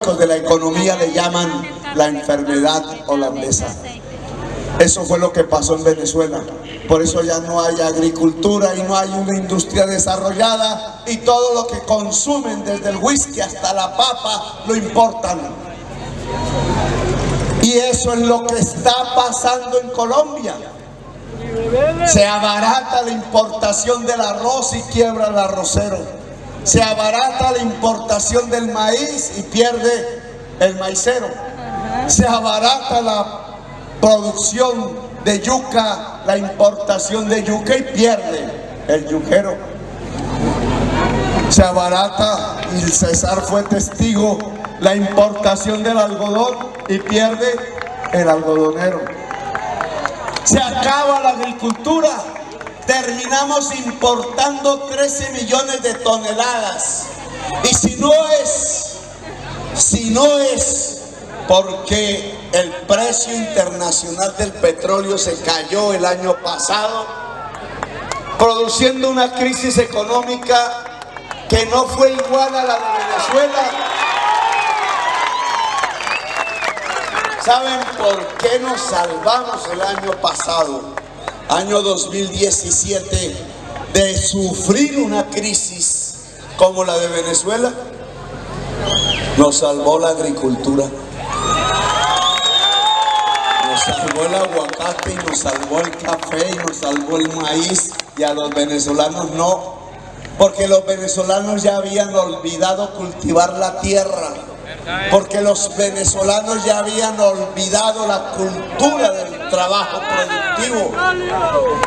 teóricos de la economía le llaman la enfermedad holandesa. Eso fue lo que pasó en Venezuela. Por eso ya no hay agricultura y no hay una industria desarrollada, y todo lo que consumen, desde el whisky hasta la papa, lo importan. Y eso es lo que está pasando en Colombia. Se abarata la importación del arroz y quiebra el arrocero. Se abarata la importación del maíz y pierde el maicero. Se abarata la producción de yuca, la importación de yuca, y pierde el yuquero. Se abarata, y César fue testigo, la importación del algodón y pierde el algodonero. Se acaba la agricultura, terminamos importando 13 millones de toneladas. Y si no es porque el precio internacional del petróleo se cayó el año pasado, produciendo una crisis económica que no fue igual a la de Venezuela. ¿Saben por qué nos salvamos el año pasado, año 2017, de sufrir una crisis como la de Venezuela? Nos salvó la agricultura. Nos salvó el aguacate, y nos salvó el café, y nos salvó el maíz, y a los venezolanos no, porque los venezolanos ya habían olvidado cultivar la tierra, porque los venezolanos ya habían olvidado la cultura del trabajo productivo.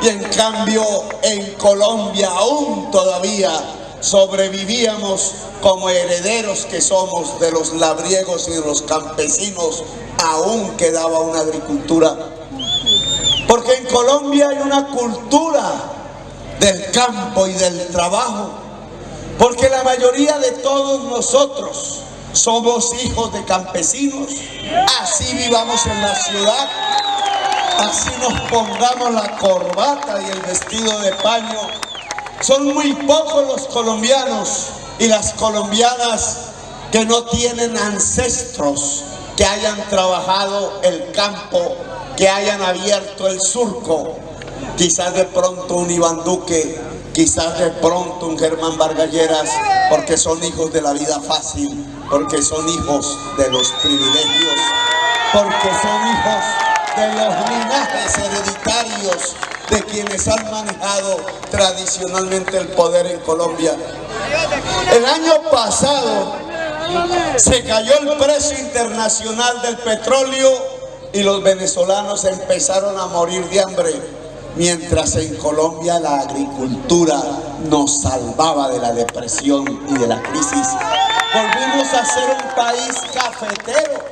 Y en cambio en Colombia aún todavía sobrevivíamos como herederos que somos de los labriegos y de los campesinos. Aún quedaba una agricultura, porque en Colombia hay una cultura del campo y del trabajo, porque la mayoría de todos nosotros somos hijos de campesinos. Así vivamos en la ciudad, así nos pongamos la corbata y el vestido de paño. Son muy pocos los colombianos y las colombianas que no tienen ancestros que hayan trabajado el campo, que hayan abierto el surco. Quizás de pronto un Iván Duque, quizás de pronto un Germán Vargas Lleras, porque son hijos de la vida fácil, porque son hijos de los privilegios, porque son hijos de los linajes hereditarios de quienes han manejado tradicionalmente el poder en Colombia. El año pasado se cayó el precio internacional del petróleo y los venezolanos empezaron a morir de hambre, mientras en Colombia la agricultura nos salvaba de la depresión y de la crisis. Volvimos a ser un país cafetero,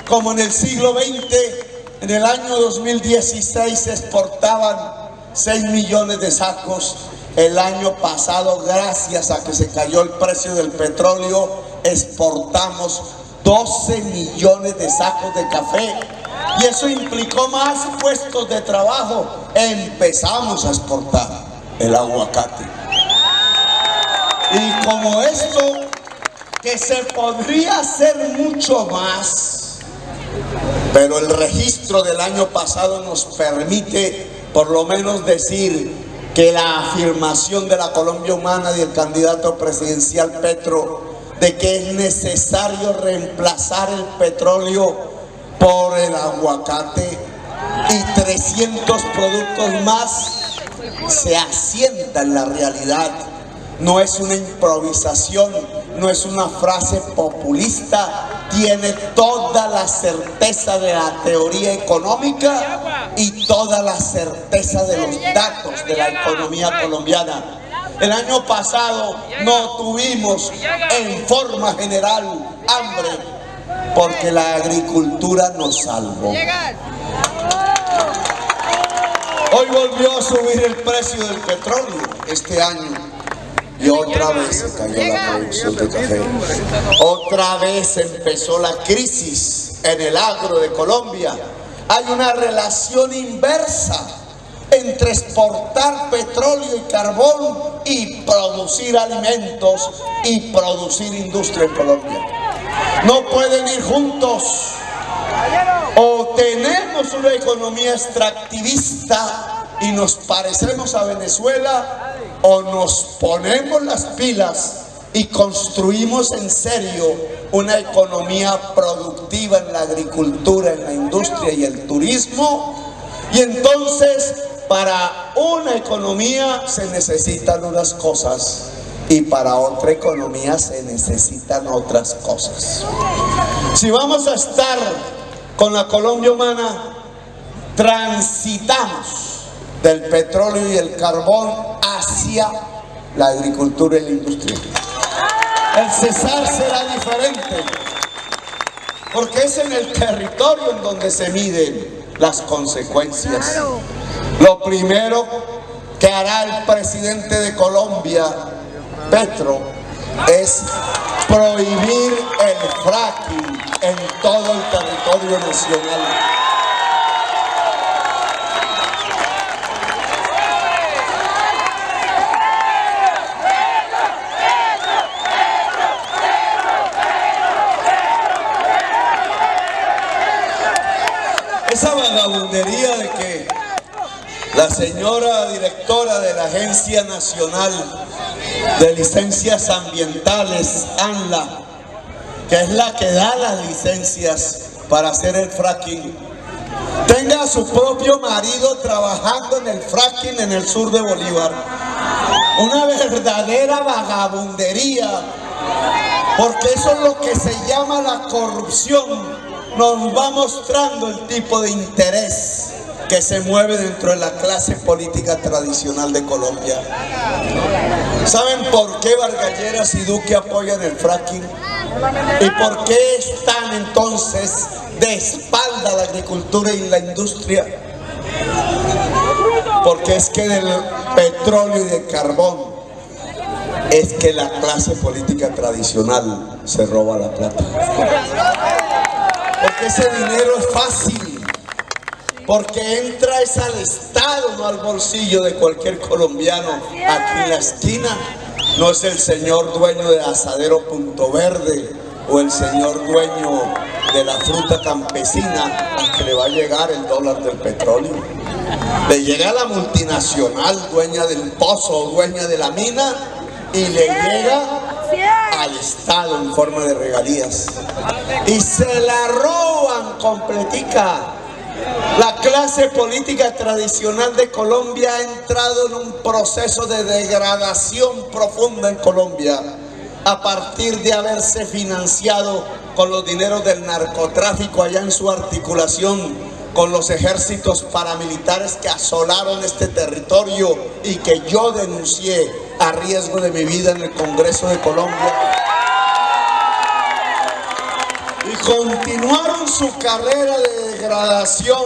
como en el siglo XX. En el año 2016 se exportaban 6 millones de sacos. El año pasado, gracias a que se cayó el precio del petróleo, exportamos 12 millones de sacos de café. Y eso implicó más puestos de trabajo. Empezamos a exportar el aguacate. Y como esto, que se podría hacer mucho más, pero el registro del año pasado nos permite por lo menos decir que la afirmación de la Colombia Humana y el candidato presidencial Petro de que es necesario reemplazar el petróleo por el aguacate y 300 productos más se asienta en la realidad. No es una improvisación, no es una frase populista, tiene toda la certeza de la teoría económica y toda la certeza de los datos de la economía colombiana. El año pasado no tuvimos en forma general hambre porque la agricultura nos salvó. Hoy volvió a subir el precio del petróleo este año. Y otra vez se cayó la producción de café. Otra vez empezó la crisis en el agro de Colombia. Hay una relación inversa entre exportar petróleo y carbón y producir alimentos y producir industria en Colombia. No pueden ir juntos. O tenemos una economía extractivista y nos parecemos a Venezuela, o nos ponemos las pilas y construimos en serio una economía productiva en la agricultura, en la industria y el turismo. Y entonces, para una economía se necesitan unas cosas y para otra economía se necesitan otras cosas. Si vamos a estar con la Colombia humana, transitamos del petróleo y el carbón hacia la agricultura y la industria. El cesar será diferente, porque es en el territorio en donde se miden las consecuencias. Lo primero que hará el presidente de Colombia, Petro, es prohibir el fracking en todo el territorio nacional. Esa vagabundería de que la señora directora de la Agencia Nacional de Licencias Ambientales, ANLA, que es la que da las licencias para hacer el fracking, tenga a su propio marido trabajando en el fracking en el sur de Bolívar. Una verdadera vagabundería, porque eso es lo que se llama la corrupción. Nos va mostrando el tipo de interés que se mueve dentro de la clase política tradicional de Colombia. ¿Saben por qué Vargas Lleras y Duque apoyan el fracking? ¿Y por qué están entonces de espalda a la agricultura y la industria? Porque es que del petróleo y del carbón es que la clase política tradicional se roba la plata. Porque ese dinero es fácil, porque entra es al Estado, no al bolsillo de cualquier colombiano. Aquí en la esquina no es el señor dueño de Asadero Punto Verde o el señor dueño de la fruta campesina al que le va a llegar el dólar del petróleo. Le llega a la multinacional dueña del pozo, dueña de la mina, y le llega al Estado en forma de regalías y se la roban completica. La clase política tradicional de Colombia ha entrado en un proceso de degradación profunda en Colombia a partir de haberse financiado con los dineros del narcotráfico allá en su articulación con los ejércitos paramilitares que asolaron este territorio y que yo denuncié a riesgo de mi vida en el Congreso de Colombia. Y continuaron su carrera de degradación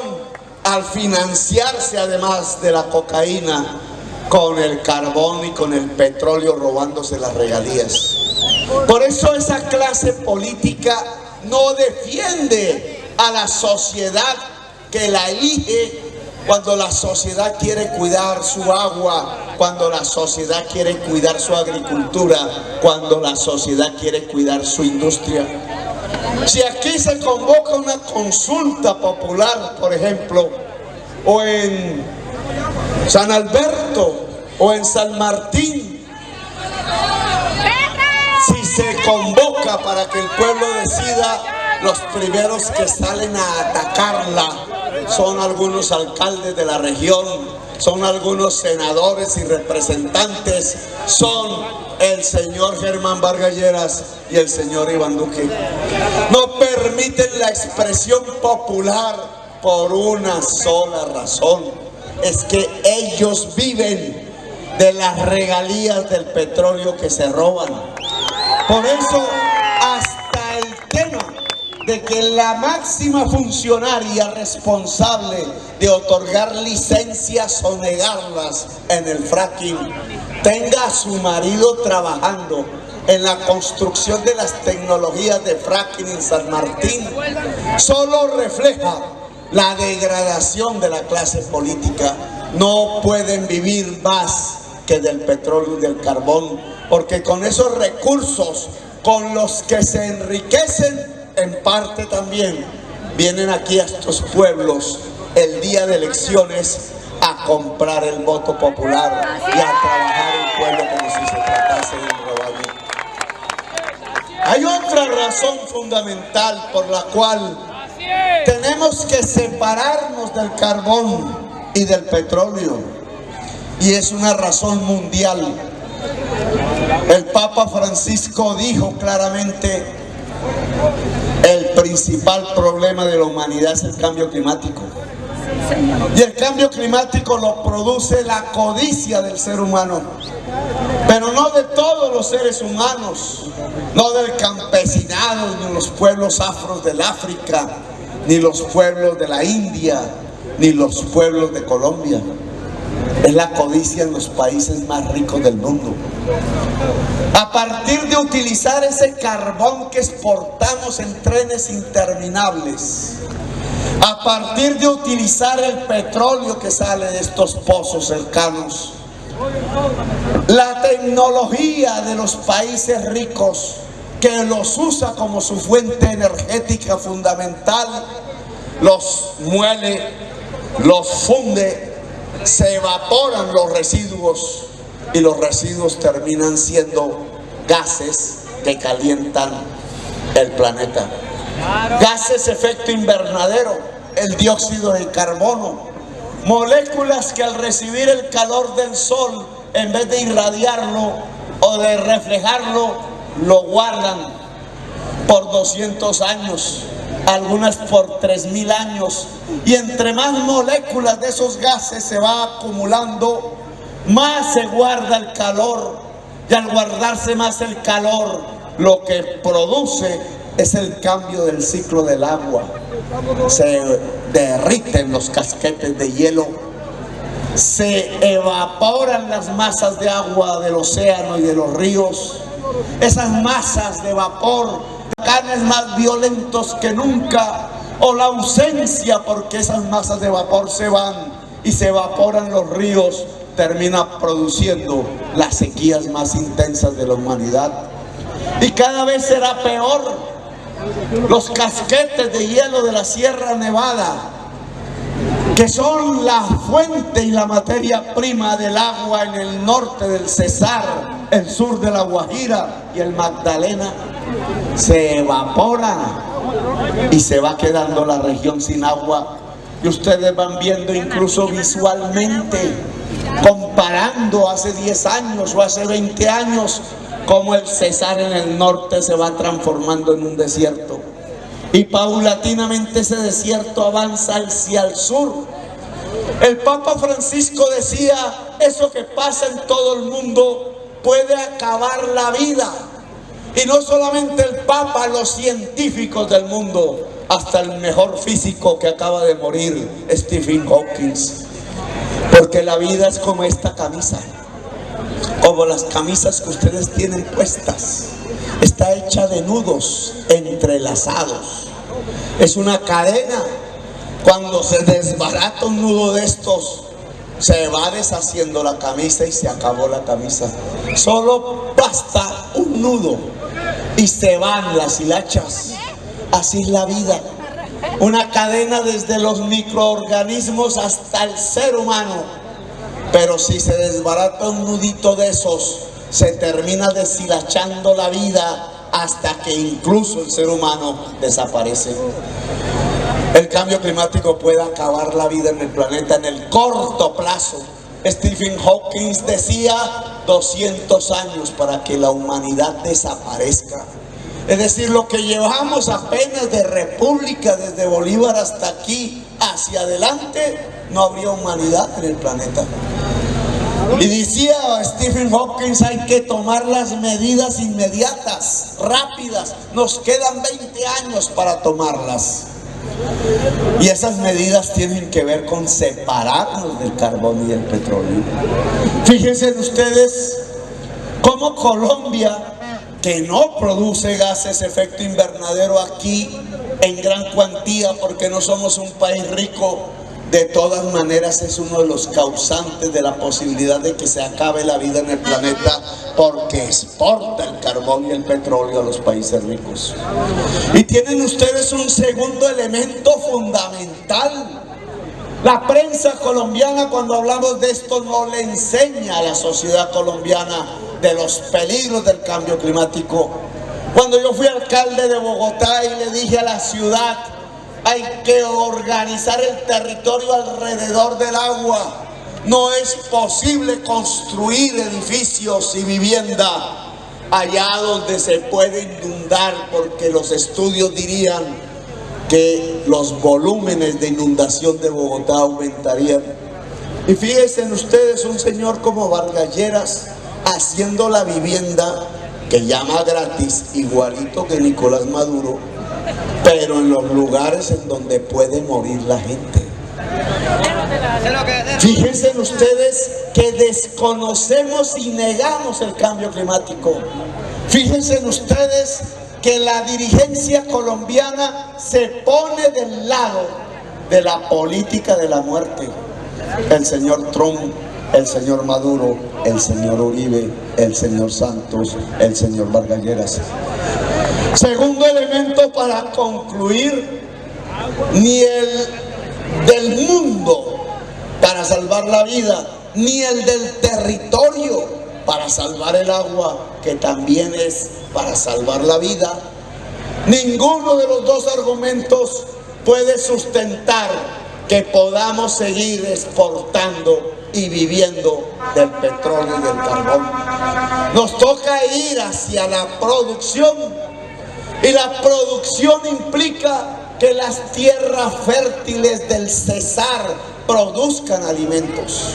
al financiarse, además de la cocaína, con el carbón y con el petróleo, robándose las regalías. Por eso esa clase política no defiende a la sociedad que la elige cuando la sociedad quiere cuidar su agua, cuando la sociedad quiere cuidar su agricultura, cuando la sociedad quiere cuidar su industria. Si aquí se convoca una consulta popular, por ejemplo, o en San Alberto o en San Martín, si se convoca para que el pueblo decida, los primeros que salen a atacarla son algunos alcaldes de la región, son algunos senadores y representantes, son el señor Germán Vargas Lleras y el señor Iván Duque. No permiten la expresión popular por una sola razón: es que ellos viven de las regalías del petróleo que se roban. Por eso hasta el tema de que la máxima funcionaria responsable de otorgar licencias o negarlas en el fracking tenga a su marido trabajando en la construcción de las tecnologías de fracking en San Martín, solo refleja la degradación de la clase política. No pueden vivir más que del petróleo y del carbón, porque con esos recursos con los que se enriquecen, en parte también vienen aquí a estos pueblos el día de elecciones a comprar el voto popular y a trabajar el pueblo como si se tratase de un rebaño. Hay otra razón fundamental por la cual tenemos que separarnos del carbón y del petróleo, y es una razón mundial. El Papa Francisco dijo claramente: el principal problema de la humanidad es el cambio climático. Y el cambio climático lo produce la codicia del ser humano, pero no de todos los seres humanos, no del campesinado, ni los pueblos afros del África, ni los pueblos de la India, ni los pueblos de Colombia. Es la codicia en los países más ricos del mundo. A partir de utilizar ese carbón que exportamos en trenes interminables, a partir de utilizar el petróleo que sale de estos pozos cercanos, la tecnología de los países ricos que los usa como su fuente energética fundamental, los muele, los funde, se evaporan los residuos y los residuos terminan siendo gases que calientan el planeta. Gases efecto invernadero, el dióxido de carbono, moléculas que al recibir el calor del sol, en vez de irradiarlo o de reflejarlo, lo guardan por 200 años, algunas por 3000 años, y entre más moléculas de esos gases se va acumulando, más se guarda el calor, y al guardarse más el calor, lo que produce es el cambio del ciclo del agua. Se derriten los casquetes de hielo, se evaporan las masas de agua del océano y de los ríos. Esas masas de vapor, huracanes más violentos que nunca, o la ausencia, porque esas masas de vapor se van y se evaporan los ríos, termina produciendo las sequías más intensas de la humanidad. Y cada vez será peor. Los casquetes de hielo de la Sierra Nevada, que son la fuente y la materia prima del agua en el norte del Cesar, el sur de la Guajira y el Magdalena, se evaporan y se va quedando la región sin agua. Y ustedes van viendo incluso visualmente, comparando hace 10 años o hace 20 años, cómo el Cesar en el norte se va transformando en un desierto. Y paulatinamente ese desierto avanza hacia el sur. El Papa Francisco decía: eso que pasa en todo el mundo puede acabar la vida. Y no solamente el Papa, los científicos del mundo, hasta el mejor físico que acaba de morir, Stephen Hawking. Porque la vida es como esta camisa, como las camisas que ustedes tienen puestas. Está hecha de nudos entrelazados. Es una cadena. Cuando se desbarata un nudo de estos, se va deshaciendo la camisa y se acabó la camisa. Solo basta un nudo y se van las hilachas. Así es la vida. Una cadena desde los microorganismos hasta el ser humano. Pero si se desbarata un nudito de esos, se termina deshilachando la vida hasta que incluso el ser humano desaparece. El cambio climático puede acabar la vida en el planeta en el corto plazo. Stephen Hawking decía 200 años para que la humanidad desaparezca. Es decir, lo que llevamos apenas de república desde Bolívar hasta aquí hacia adelante, no habría humanidad en el planeta. Y decía Stephen Hawking: hay que tomar las medidas inmediatas, rápidas. Nos quedan 20 años para tomarlas. Y esas medidas tienen que ver con separarnos del carbón y del petróleo. Fíjense ustedes cómo Colombia, que no produce gases efecto invernadero aquí en gran cuantía porque no somos un país rico, de todas maneras es uno de los causantes de la posibilidad de que se acabe la vida en el planeta, porque exporta el carbón y el petróleo a los países ricos. Y tienen ustedes un segundo elemento fundamental. La prensa colombiana, cuando hablamos de esto, no le enseña a la sociedad colombiana de los peligros del cambio climático. Cuando yo fui alcalde de Bogotá y le dije a la ciudad: hay que organizar el territorio alrededor del agua. No es posible construir edificios y vivienda allá donde se puede inundar, porque los estudios dirían que los volúmenes de inundación de Bogotá aumentarían. Y fíjense ustedes, un señor como Vargas Lleras haciendo la vivienda que llama gratis, igualito que Nicolás Maduro, pero en los lugares en donde puede morir la gente. Fíjense ustedes que desconocemos y negamos el cambio climático. Fíjense ustedes que la dirigencia colombiana se pone del lado de la política de la muerte. El señor Trump, el señor Maduro, el señor Uribe, el señor Santos, el señor Vargas Lleras. Segundo elemento para concluir: ni el del mundo para salvar la vida, ni el del territorio para salvar el agua, que también es para salvar la vida. Ninguno de los dos argumentos puede sustentar que podamos seguir exportando y viviendo del petróleo y del carbón. Nos toca ir hacia la producción, y la producción implica que las tierras fértiles del Cesar produzcan alimentos.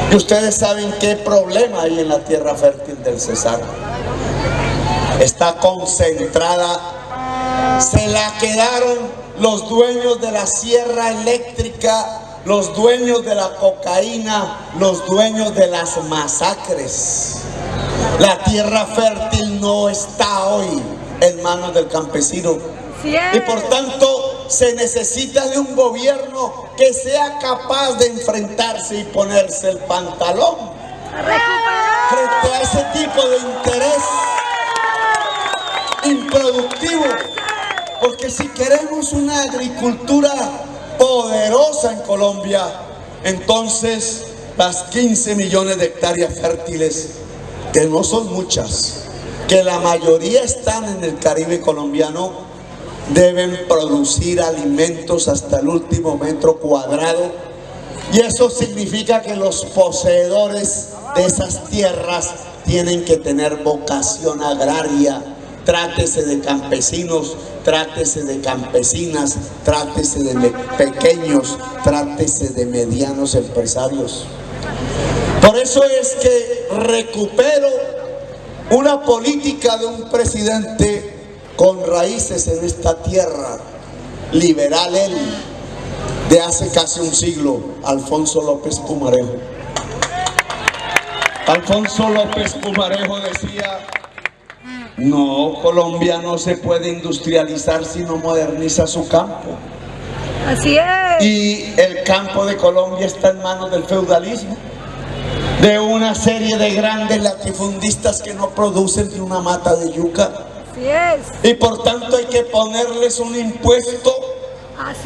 Y ustedes saben qué problema hay en la tierra fértil del Cesar. Está concentrada, se la quedaron los dueños de la sierra eléctrica, los dueños de la cocaína, los dueños de las masacres. La tierra fértil no está hoy en manos del campesino. Y por tanto se necesita de un gobierno que sea capaz de enfrentarse y ponerse el pantalón frente a ese tipo de interés improductivo. Porque si queremos una agricultura poderosa en Colombia, entonces las 15 millones de hectáreas fértiles, que no son muchas, que la mayoría están en el Caribe colombiano, deben producir alimentos hasta el último metro cuadrado. Y eso significa que los poseedores de esas tierras tienen que tener vocación agraria. Trátese de campesinos, trátese de campesinas, trátese de pequeños, trátese de medianos empresarios. Por eso es que recupero una política de un presidente con raíces en esta tierra, liberal él, de hace casi un siglo, Alfonso López Pumarejo. Alfonso López Pumarejo decía: no, Colombia no se puede industrializar si no moderniza su campo. Así es. Y el campo de Colombia está en manos del feudalismo, de una serie de grandes latifundistas que no producen ni una mata de yuca. Así es. Y por tanto hay que ponerles un impuesto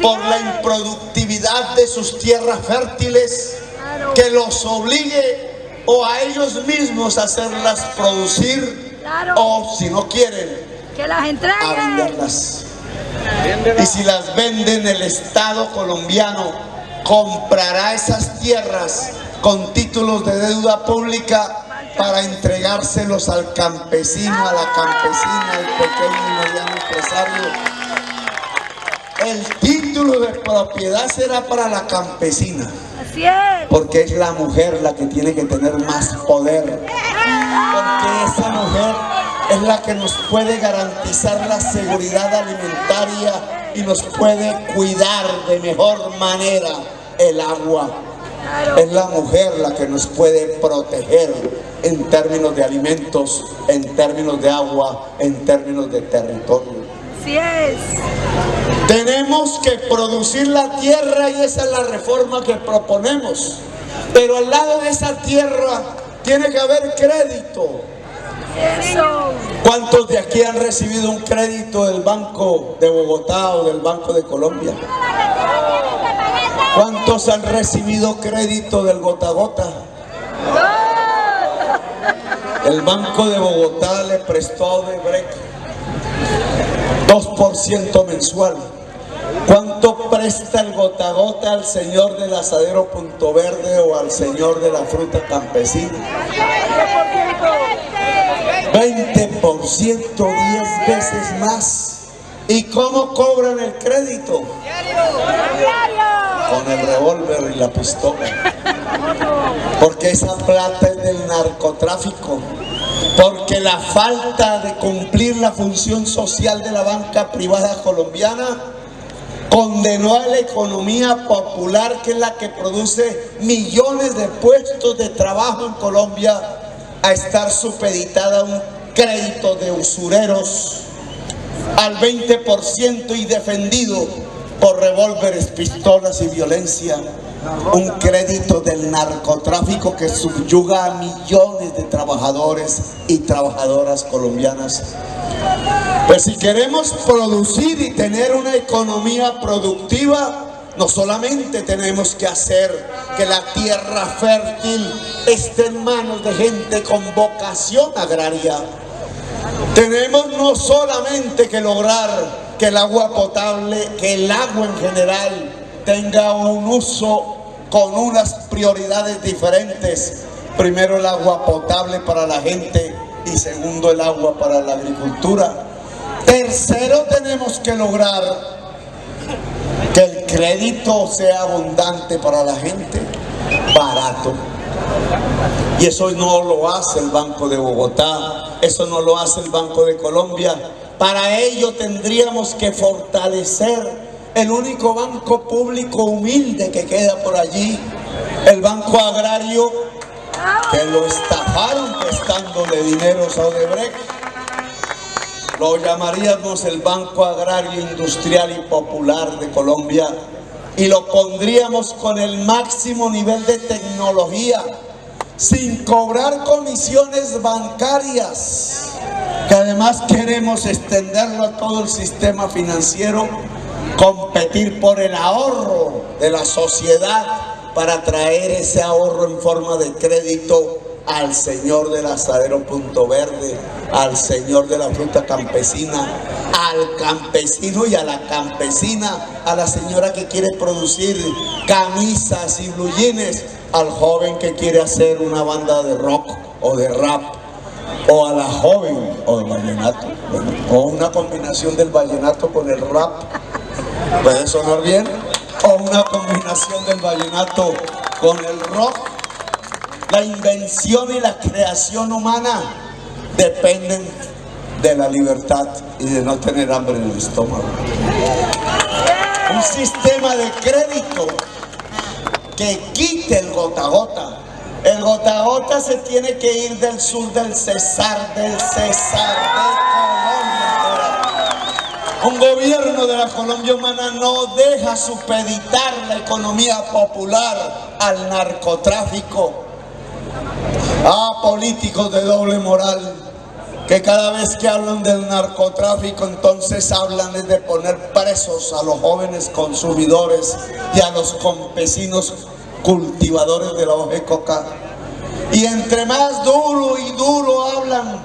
por la improductividad de sus tierras fértiles, claro, que los obligue o a ellos mismos a hacerlas producir, claro, o si no quieren, que las entreguen, a venderlas. Y si las venden, el Estado colombiano comprará esas tierras con títulos de deuda pública para entregárselos al campesino, a la campesina, al pequeño y mediano empresario. El título de propiedad será para la campesina, así es, porque es la mujer la que tiene que tener más poder, porque esa mujer es la que nos puede garantizar la seguridad alimentaria y nos puede cuidar de mejor manera el agua. Es la mujer la que nos puede proteger en términos de alimentos, en términos de agua, en términos de territorio. así es. Tenemos que producir la tierra y esa es la reforma que proponemos. Pero al lado de esa tierra tiene que haber crédito. Eso. ¿Cuántos de aquí han recibido un crédito del Banco de Bogotá o del Banco de Colombia? ¿Cuántos han recibido crédito del gota a gota? El Banco de Bogotá le prestó a Odebrecht 2% mensual. ¿Cuánto presta el gota a gota al señor del asadero Punto Verde o al señor de la fruta campesina? 20%, 10 veces más. ¿Y cómo cobran el crédito? Con el revólver y la pistola. Porque esa plata es del narcotráfico. Porque la falta de cumplir la función social de la banca privada colombiana condenó a la economía popular, que es la que produce millones de puestos de trabajo en Colombia, a estar supeditada a un crédito de usureros al 20% y defendido por revólveres, pistolas y violencia. Un crédito del narcotráfico que subyuga a millones de trabajadores y trabajadoras colombianas. Pues si queremos producir y tener una economía productiva, no solamente tenemos que hacer que la tierra fértil esté en manos de gente con vocación agraria. Tenemos no solamente que lograr que el agua potable, que el agua en general tenga un uso con unas prioridades diferentes. Primero el agua potable para la gente y segundo el agua para la agricultura. Tercero, tenemos que lograr que el crédito sea abundante para la gente, barato. Y eso no lo hace el Banco de Bogotá, eso no lo hace el Banco de Colombia. Para ello tendríamos que fortalecer el único banco público humilde que queda por allí, el Banco Agrario, que lo estafaron prestándole dineros a Odebrecht. Lo llamaríamos el Banco Agrario Industrial y Popular de Colombia y lo pondríamos con el máximo nivel de tecnología, sin cobrar comisiones bancarias, que además queremos extenderlo a todo el sistema financiero, competir por el ahorro de la sociedad para traer ese ahorro en forma de crédito al señor del asadero Punto Verde, al señor de la fruta campesina, al campesino y a la campesina, a la señora que quiere producir camisas y blue jeans, al joven que quiere hacer una banda de rock o de rap, o a la joven o del vallenato, o una combinación del vallenato con el rap, puede sonar bien, o una combinación del vallenato con el rock. La invención y la creación humana dependen de la libertad y de no tener hambre en el estómago. Un sistema de crédito que quite el gota a gota. El gota a gota se tiene que ir del sur del Cesar de Colombia. Un gobierno de la Colombia humana no deja supeditar la economía popular al narcotráfico. Políticos de doble moral que cada vez que hablan del narcotráfico entonces hablan de poner presos a los jóvenes consumidores y a los campesinos cultivadores de la hoja de coca. Y entre más duro y duro hablan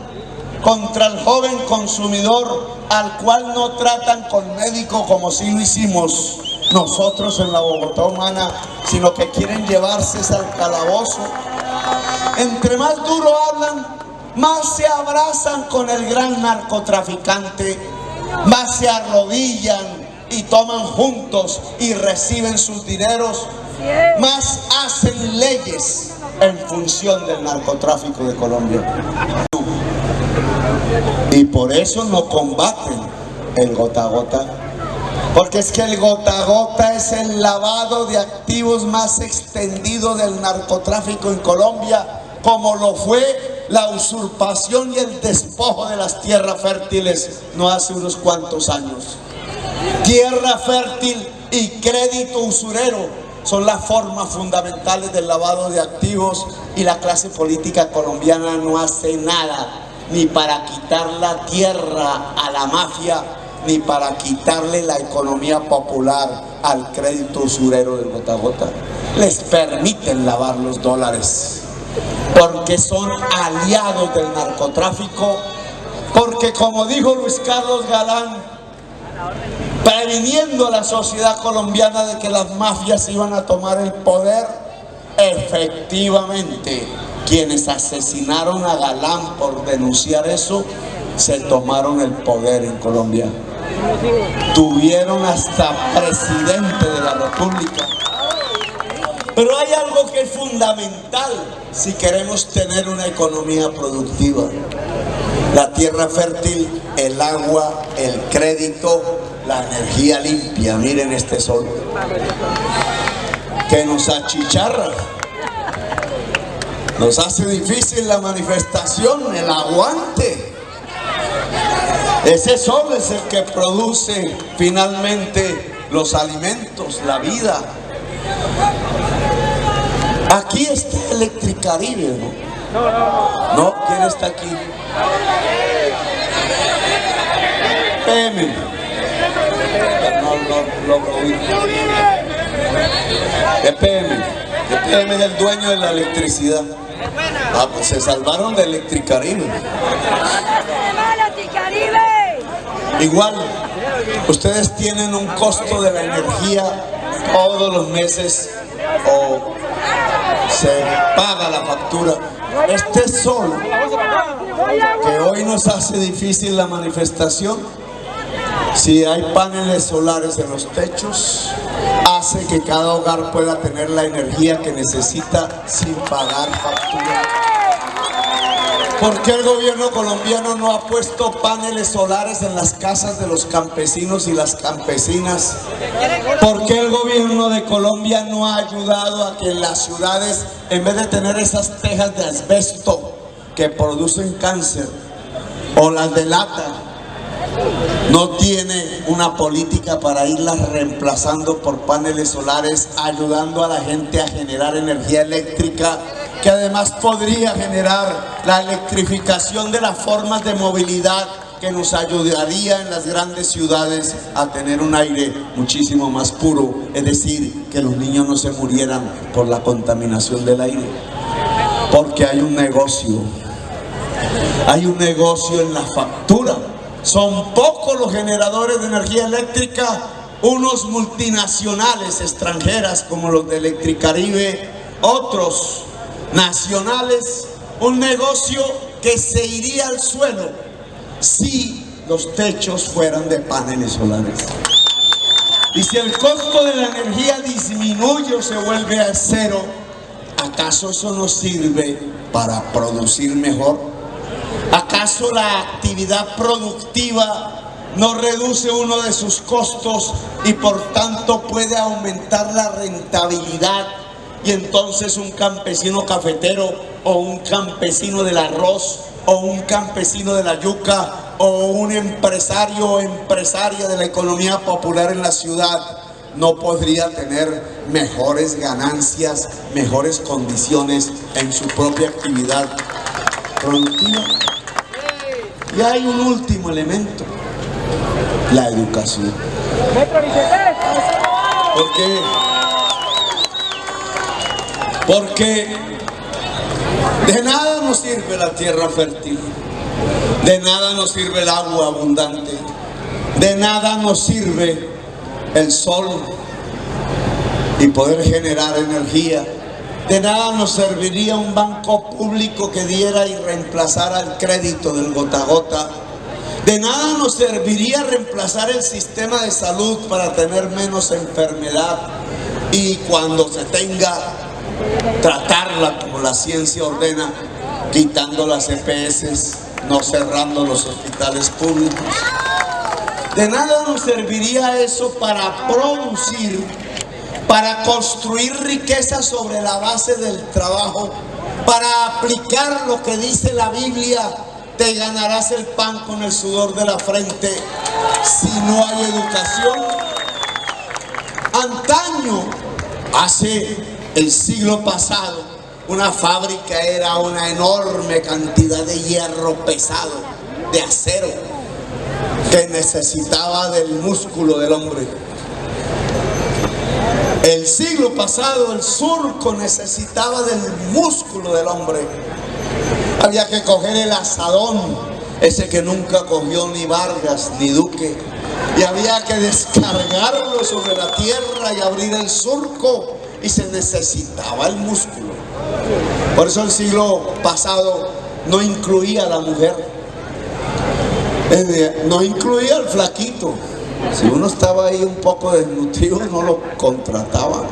contra el joven consumidor, al cual no tratan con médico como si lo hicimos nosotros en la Bogotá humana, sino que quieren llevarse al calabozo. Entre más duro hablan, más se abrazan con el gran narcotraficante, más se arrodillan y toman juntos y reciben sus dineros, más hacen leyes en función del narcotráfico de Colombia. Y por eso no combaten el gota a gota, porque es que el gota a gota es el lavado de activos más extendido del narcotráfico en Colombia, como lo fue la usurpación y el despojo de las tierras fértiles no hace unos cuantos años. Tierra fértil y crédito usurero son las formas fundamentales del lavado de activos, y la clase política colombiana no hace nada ni para quitar la tierra a la mafia, ni para quitarle la economía popular al crédito usurero del gota a gota. Les permiten lavar los dólares porque son aliados del narcotráfico, porque, como dijo Luis Carlos Galán, previniendo a la sociedad colombiana de que las mafias iban a tomar el poder, efectivamente quienes asesinaron a Galán por denunciar eso se tomaron el poder en Colombia. Tuvieron hasta presidente de la República. Pero hay algo que es fundamental si queremos tener una economía productiva: la tierra fértil, el agua, el crédito, la energía limpia. Miren este sol que nos achicharra, nos hace difícil la manifestación, el aguante. Ese sol es el que produce finalmente los alimentos, la vida. Aquí está Electricaribe, ¿no? ¿No? ¿Quién está aquí? PM. EPM es el dueño de la electricidad. Ah, pues se salvaron de Electricaribe. Igual, ustedes tienen un costo de la energía todos los meses, o se paga la factura. Este sol que hoy nos hace difícil la manifestación, si hay paneles solares en los techos, hace que cada hogar pueda tener la energía que necesita sin pagar factura. ¿Por qué el gobierno colombiano no ha puesto paneles solares en las casas de los campesinos y las campesinas? ¿Por qué el gobierno de Colombia no ha ayudado a que en las ciudades, en vez de tener esas tejas de asbesto que producen cáncer, o las de lata, no tiene una política para irlas reemplazando por paneles solares, ayudando a la gente a generar energía eléctrica, que además podría generar la electrificación de las formas de movilidad, que nos ayudaría en las grandes ciudades a tener un aire muchísimo más puro? Es decir, que los niños no se murieran por la contaminación del aire. Porque hay un negocio en la factura. Son pocos los generadores de energía eléctrica, unos multinacionales extranjeras como los de Electricaribe, otros nacionales, un negocio que se iría al suelo si los techos fueran de paneles solares. Y si el costo de la energía disminuye o se vuelve a cero, ¿acaso eso nos sirve para producir mejor? ¿Acaso la actividad productiva no reduce uno de sus costos y por tanto puede aumentar la rentabilidad? Y entonces un campesino cafetero, o un campesino del arroz, o un campesino de la yuca, o un empresario o empresaria de la economía popular en la ciudad no podría tener mejores ganancias, mejores condiciones en su propia actividad productiva. Y hay un último elemento: la educación. ¿Por qué? Porque de nada nos sirve la tierra fértil, de nada nos sirve el agua abundante, de nada nos sirve el sol y poder generar energía. De nada nos serviría un banco público que diera y reemplazara el crédito del gota a gota. De nada nos serviría reemplazar el sistema de salud para tener menos enfermedad, y cuando se tenga, tratarla como la ciencia ordena, quitando las EPS, no cerrando los hospitales públicos. De nada nos serviría eso para producir, para construir riqueza sobre la base del trabajo, para aplicar lo que dice la Biblia: te ganarás el pan con el sudor de la frente si no hay educación. Antaño, hace el siglo pasado, una fábrica era una enorme cantidad de hierro pesado, de acero, que necesitaba del músculo del hombre. El siglo pasado el surco necesitaba del músculo del hombre. Había que coger el asadón, ese que nunca cogió ni Vargas ni Duque, y había que descargarlo sobre la tierra y abrir el surco, y se necesitaba el músculo. Por eso el siglo pasado no incluía a la mujer, no incluía al flaquito. Si uno estaba ahí un poco desnutrido, no lo contrataban.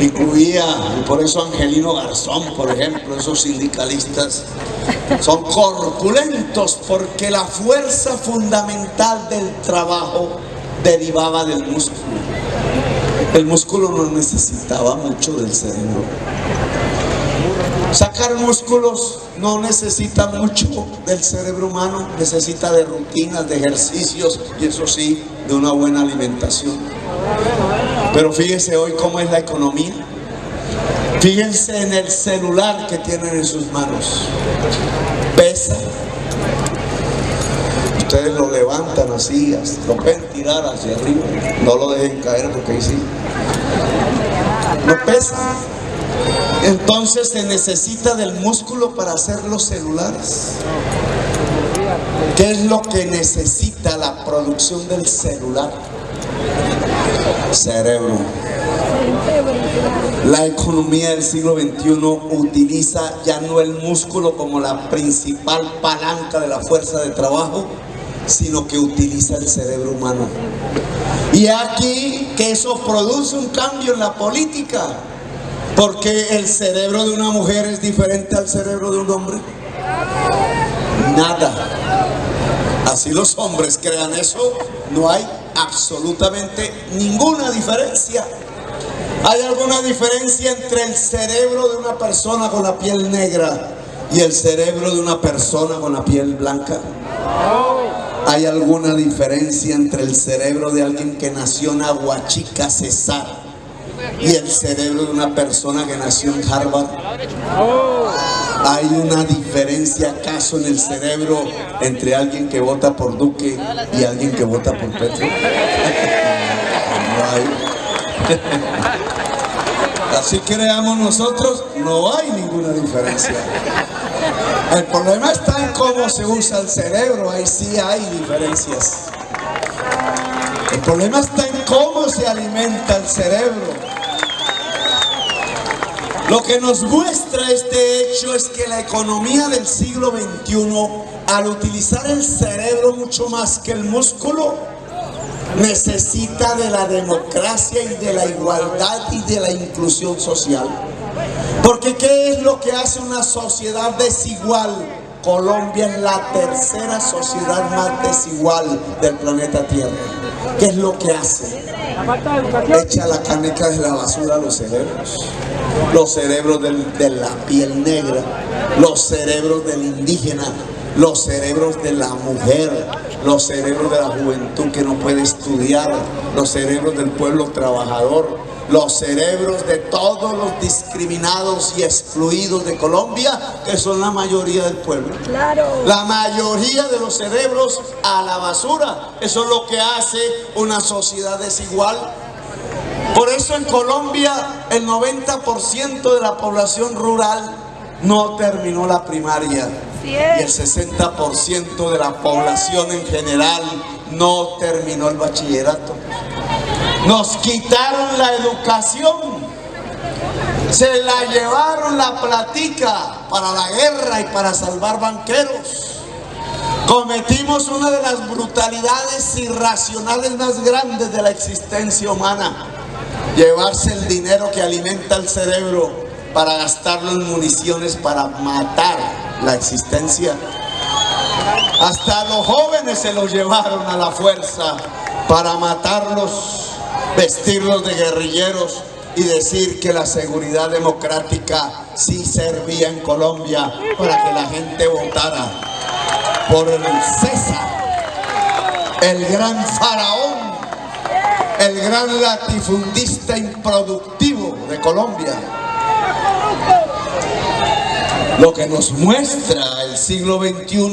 Incluía, y por eso Angelino Garzón, por ejemplo, esos sindicalistas son corpulentos, porque la fuerza fundamental del trabajo derivaba del músculo. El músculo no necesitaba mucho del cerebro. Sacar músculos no necesita mucho del cerebro humano, necesita de rutinas, de ejercicios y eso sí, de una buena alimentación. Pero fíjense hoy cómo es la economía. Fíjense en el celular que tienen en sus manos. Pesa. Ustedes lo levantan así, lo pueden tirar hacia arriba. No lo dejen caer porque ahí sí. No pesa. Entonces se necesita del músculo para hacer los celulares. ¿Qué es lo que necesita la producción del celular? Cerebro. La economía del siglo XXI utiliza ya no el músculo como la principal palanca de la fuerza de trabajo, sino que utiliza el cerebro humano. Y aquí que eso produce un cambio en la política, porque el cerebro de una mujer es diferente al cerebro de un hombre. Nada. Así los hombres crean eso, no hay absolutamente ninguna diferencia. ¿Hay alguna diferencia entre el cerebro de una persona con la piel negra y el cerebro de una persona con la piel blanca? ¿Hay alguna diferencia entre el cerebro de alguien que nació en Aguachica, Cesar, y el cerebro de una persona que nació en Harvard? ¿Hay una diferencia acaso en el cerebro entre alguien que vota por Duque y alguien que vota por Petro? No hay. Así creamos nosotros, no hay ninguna diferencia. El problema está en cómo se usa el cerebro, ahí sí hay diferencias. El problema está en cómo se alimenta el cerebro. Lo que nos muestra este hecho es que la economía del siglo XXI, al utilizar el cerebro mucho más que el músculo, necesita de la democracia y de la igualdad y de la inclusión social. Porque ¿qué es lo que hace una sociedad desigual? Colombia es la tercera sociedad más desigual del planeta Tierra. ¿Qué es lo que hace? Echa la caneca de la basura a los cerebros de la piel negra, los cerebros del indígena, los cerebros de la mujer, los cerebros de la juventud que no puede estudiar, los cerebros del pueblo trabajador, los cerebros de todos los discriminados y excluidos de Colombia, que son la mayoría del pueblo. Claro. La mayoría de los cerebros a la basura. Eso es lo que hace una sociedad desigual. Por eso en Colombia el 90% de la población rural no terminó la primaria. Y el 60% de la población en general no terminó el bachillerato. Nos quitaron la educación, se la llevaron la platica para la guerra y para salvar banqueros. Cometimos una de las brutalidades irracionales más grandes de la existencia humana: llevarse el dinero que alimenta el cerebro para gastarlo en municiones para matar la existencia. Hasta los jóvenes se los llevaron a la fuerza para matarlos, vestirlos de guerrilleros y decir que la seguridad democrática sí servía en Colombia para que la gente votara. por el César, el gran faraón, el gran latifundista improductivo de Colombia. Lo que nos muestra el siglo XXI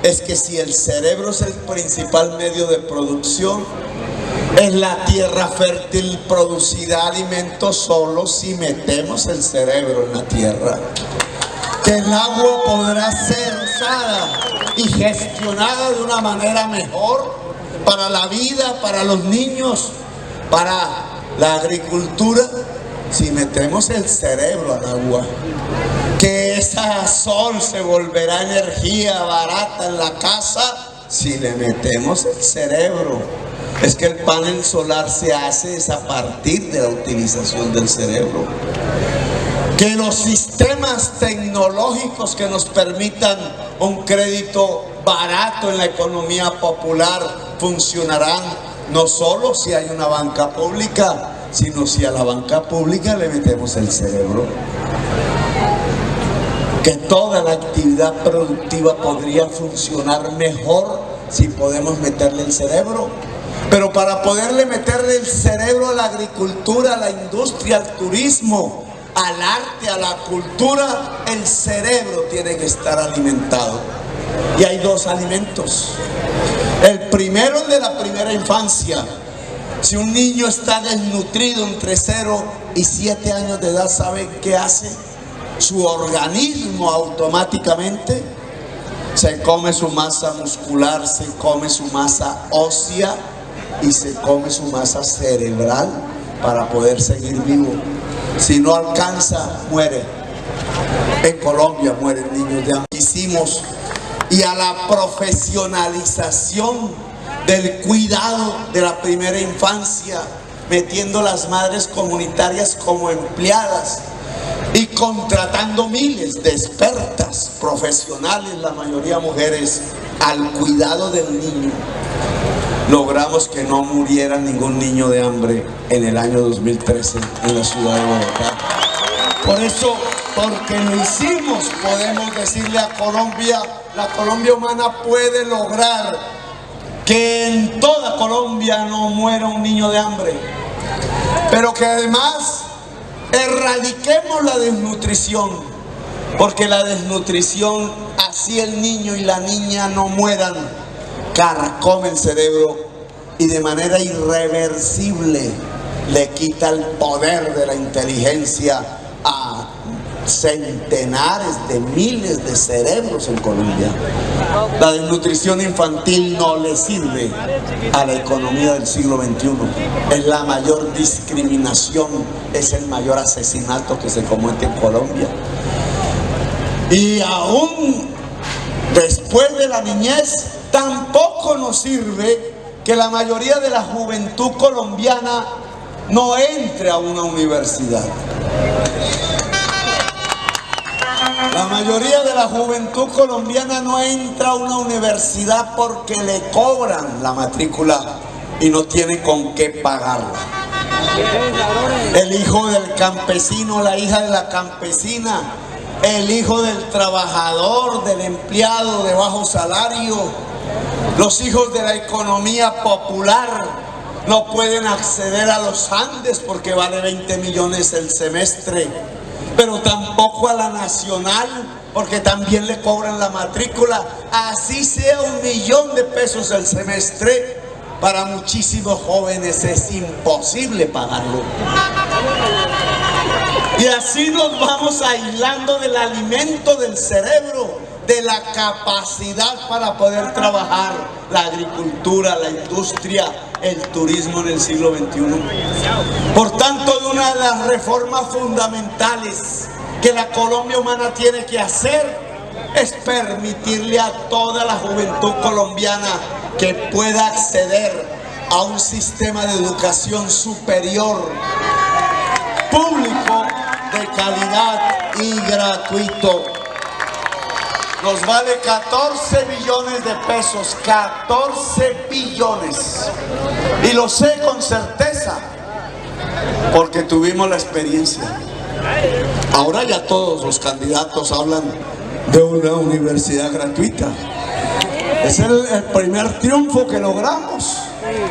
es que si el cerebro es el principal medio de producción, es la tierra fértil, producirá alimentos solo si metemos el cerebro en la tierra. Que el agua podrá ser usada y gestionada de una manera mejor para la vida, para los niños, para la agricultura, si metemos el cerebro al agua. Que esa sol se volverá energía barata en la casa si le metemos el cerebro. Es que el panel solar se hace a partir de la utilización del cerebro. Que los sistemas tecnológicos que nos permitan un crédito barato en la economía popular funcionarán no solo si hay una banca pública, sino si a la banca pública le metemos el cerebro. Que toda la actividad productiva podría funcionar mejor si podemos meterle el cerebro. Pero para poderle meterle el cerebro a la agricultura, a la industria, al turismo, al arte, a la cultura, el cerebro tiene que estar alimentado. Y hay dos alimentos. El primero, el de la primera infancia. Si un niño está desnutrido entre 0 y 7 años de edad, ¿saben qué hace? Su organismo automáticamente se come su masa muscular, se come su masa ósea y se come su masa cerebral para poder seguir vivo. Si no alcanza, muere. En Colombia mueren niños de hambre. Y a la profesionalización del cuidado de la primera infancia, metiendo las madres comunitarias como empleadas y contratando miles de expertas profesionales, la mayoría mujeres, al cuidado del niño, logramos que no muriera ningún niño de hambre en el año 2013 en la ciudad de Bogotá. Por eso, porque lo hicimos, podemos decirle a Colombia, la Colombia humana puede lograr que en toda Colombia no muera un niño de hambre, pero que además erradiquemos la desnutrición, porque la desnutrición, así el niño y la niña no mueran, carcome el cerebro y de manera irreversible le quita el poder de la inteligencia a centenares de miles de cerebros en Colombia. La desnutrición infantil no le sirve a la economía del siglo XXI. Es la mayor discriminación, es el mayor asesinato que se comete en Colombia. Y aún después de la niñez, tampoco nos sirve que la mayoría de la juventud colombiana no entre a una universidad. La mayoría de la juventud colombiana no entra a una universidad porque le cobran la matrícula y no tiene con qué pagarla. El hijo del campesino, la hija de la campesina, el hijo del trabajador, del empleado de bajo salario, los hijos de la economía popular no pueden acceder a los Andes porque vale 20 millones el semestre, pero tampoco a la nacional porque también le cobran la matrícula, así sea 1 millón de pesos el semestre. Para muchísimos jóvenes es imposible pagarlo. Y así nos vamos aislando del alimento del cerebro, de la capacidad para poder trabajar la agricultura, la industria, el turismo en el siglo XXI. Por tanto, una de las reformas fundamentales que la Colombia humana tiene que hacer es permitirle a toda la juventud colombiana que pueda acceder a un sistema de educación superior, público, de calidad y gratuito. Nos vale 14 billones de pesos, 14 billones. Y lo sé con certeza, porque tuvimos la experiencia. Ahora ya todos los candidatos hablan de una universidad gratuita. Es el primer triunfo que logramos.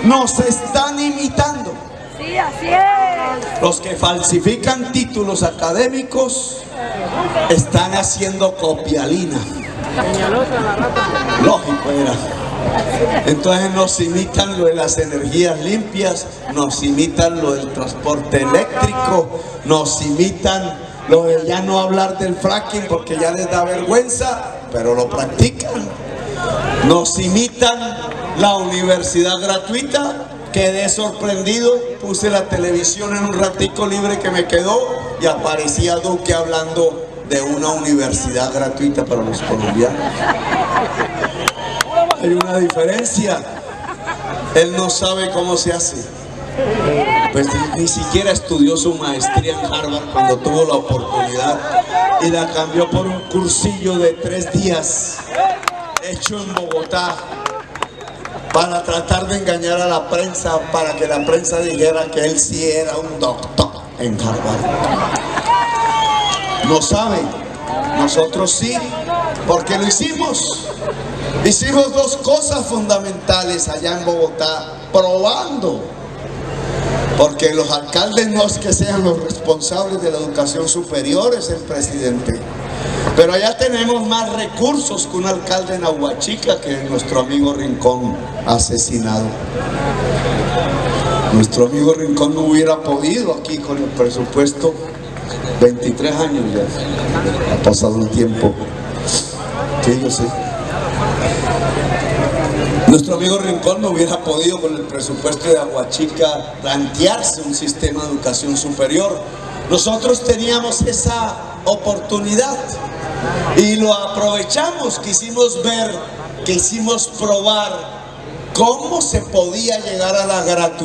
Nos están imitando. Sí, así es. Los que falsifican títulos académicos están haciendo copialina. Lógico era. Entonces nos imitan lo de las energías limpias, nos imitan lo del transporte eléctrico, nos imitan lo de ya no hablar del fracking porque ya les da vergüenza, pero lo practican. Nos imitan la universidad gratuita. Quedé sorprendido, puse la televisión en un ratico libre que me quedó y aparecía Duque hablando de una universidad gratuita para los colombianos. Hay una diferencia. Él no sabe cómo se hace. Pues ni siquiera estudió su maestría en Harvard cuando tuvo la oportunidad y la cambió por un cursillo de 3 días hecho en Bogotá para tratar de engañar a la prensa, para que la prensa dijera que él sí era un doctor en Harvard. No sabe, nosotros sí, porque lo hicimos. Hicimos 2 cosas fundamentales allá en Bogotá, probando, porque los alcaldes no es que sean los responsables de la educación superior, es el presidente. Pero allá tenemos más recursos que un alcalde en Aguachica, que nuestro amigo Rincón asesinado. Nuestro amigo Rincón no hubiera podido aquí con el presupuesto. 23 años ya, ha pasado un tiempo. Sí, yo sé. Nuestro amigo Rincón no hubiera podido con el presupuesto de Aguachica plantearse un sistema de educación superior. Nosotros teníamos esa oportunidad y lo aprovechamos. Quisimos ver, quisimos probar cómo se podía llegar a la gratuidad.